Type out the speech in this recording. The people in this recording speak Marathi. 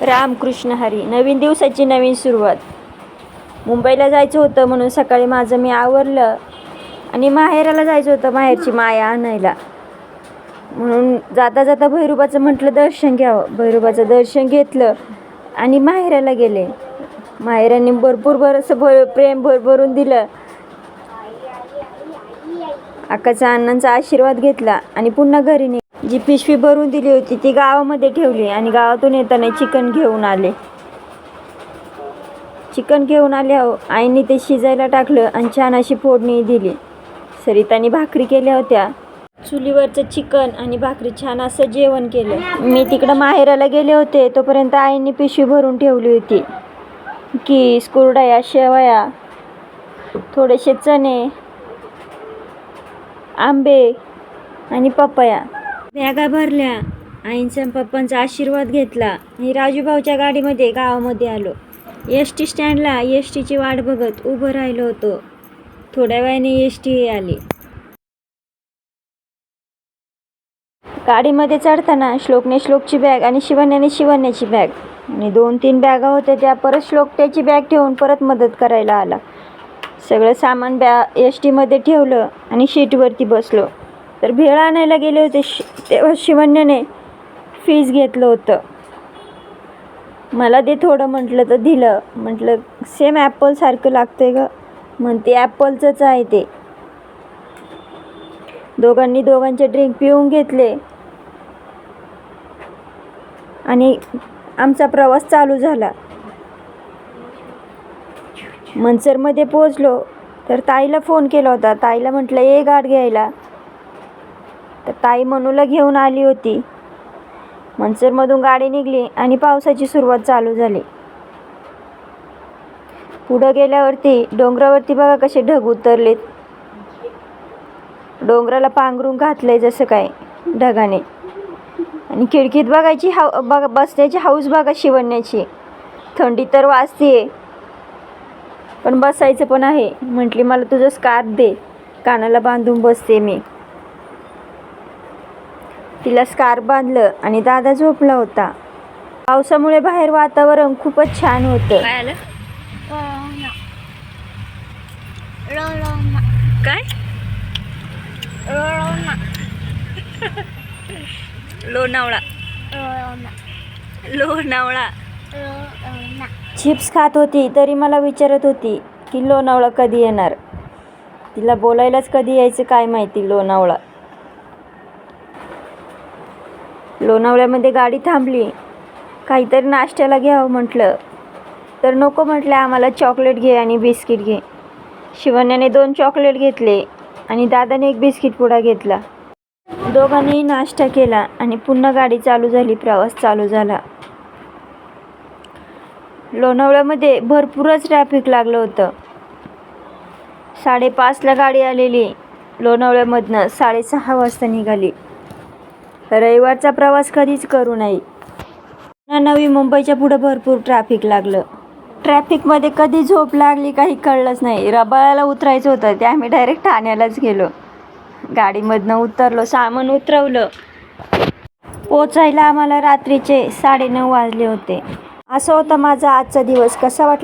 रामकृष्ण हरी. नवीन दिवसाची नवीन सुरुवात. मुंबईला जायचं होतं म्हणून सकाळी माझं मी आवरलं आणि माहेराला जायचं होतं माहेरची माया आणायला. म्हणून जाता जाता भैरोबाचं म्हटलं दर्शन घ्यावं. भैरोबाचं दर्शन घेतलं आणि माहेराला गेले. माहेराने भरपूर बरंचसं प्रेम भरभरून दिलं. अक्काचा अण्णांचा आशीर्वाद घेतला आणि पुन्हा घरी जी पिशवी भरून दिली होती ती गावामध्ये ठेवली आणि गावातून येताना चिकन घेऊन आले. आईने ते शिजायला टाकलं आणि छान अशी फोडणी दिली. सरिताने भाकरी केल्या होत्या. चुलीवरचं चिकन आणि भाकरी छान असं जेवण केलं. मी तिकडं माहेराला गेले होते तोपर्यंत आईने पिशवी भरून ठेवली होती. किस, कुरडया, शेवया, थोडेसे चणे, आंबे आणि पपया. बॅगा भरल्या. आईंचा पप्पांचा आशीर्वाद घेतला आणि राजूभाऊच्या गाडीमध्ये गावामध्ये आलो. एस.टी. स्टँडला एस.टीची वाट बघत उभं राहिलो होतो. थोड्या वेळाने एस.टी आली. गाडीमध्ये चढताना श्लोकने श्लोकची बॅग आणि शिवण्याने शिवण्याची बॅग आणि 2-3 बॅगा होत्या त्या परत श्लोक त्याची बॅग ठेवून परत मदत करायला आला. सगळं सामान एस.टीमध्ये ठेवलं आणि शीटवरती बसलो. तर भेळ आणायला गेले होते तेव्हा शिवण्याने फीज घेतलं होतं. मला दे थोडं म्हटलं तर दिलं. म्हटलं सेम ॲपलसारखं लागतंय ग. म्हणते ॲपलचंच आहे ते. दोघांनी दोघांचे ड्रिंक पिऊन घेतले आणि आमचा प्रवास चालू झाला. मनसरमध्ये पोहोचलो तर ताईला फोन केला होता. ताईला म्हटलं ये गाठ घ्यायला. तर ताई मनूला घेऊन आली होती. मनसरमधून गाडी निघली आणि पावसाची सुरुवात चालू झाली. पुढं गेल्यावरती डोंगरावरती बघा कसे ढग उतरलेत. डोंगराला पांघरून घातलंय जसं काय ढगाने. आणि खिडकीत बघायची बसण्याची हौस बघा शिवण्याची. थंडी तर वाजतीये पण बसायचं पण आहे. म्हटली मला तुझं स्कार्फ दे, कानाला बांधून बसते मी. तिला स्कार्फ बांधलं आणि दादा झोपला होता. पावसामुळे बाहेर वातावरण खूपच छान होतं. काय आलं? काय? लोणावळा. लोणावळा. चिप्स खात होती तरी मला विचारत होती की लोणावळा कधी येणार. तिला बोलायलाच कधी यायचं काय माहिती. लोणावळ्यामध्ये गाडी थांबली. काहीतरी नाश्त्याला घ्यावं म्हटलं तर नको म्हटलं आम्हाला चॉकलेट घे आणि बिस्किट घे. शिवण्याने 2 चॉकलेट घेतले आणि दादाने 1 बिस्किट पुडा घेतला. दोघांनीही नाश्ता केला आणि पुन्हा गाडी चालू झाली. प्रवास चालू झाला. लोणावळ्यामध्ये भरपूरच ट्रॅफिक लागलं होतं. 5:30ला गाडी आलेली. लोणावळ्यामधनं 6:30 वाजता निघाली. रविवारचा प्रवास कधीच करू नये. नवी मुंबईच्या पुढं भरपूर ट्रॅफिक लागलं. ट्रॅफिकमध्ये कधी झोप लागली काही कळलंच नाही. रबाळ्याला उतरायचं होतं ते आम्ही डायरेक्ट ठाण्यालाच गेलो. गाडीमधनं उतरलो, सामान उतरवलं. पोचायला आम्हाला रात्रीचे 9:30 वाजले होते. असा होता माझा आजचा दिवस. कसा वाटला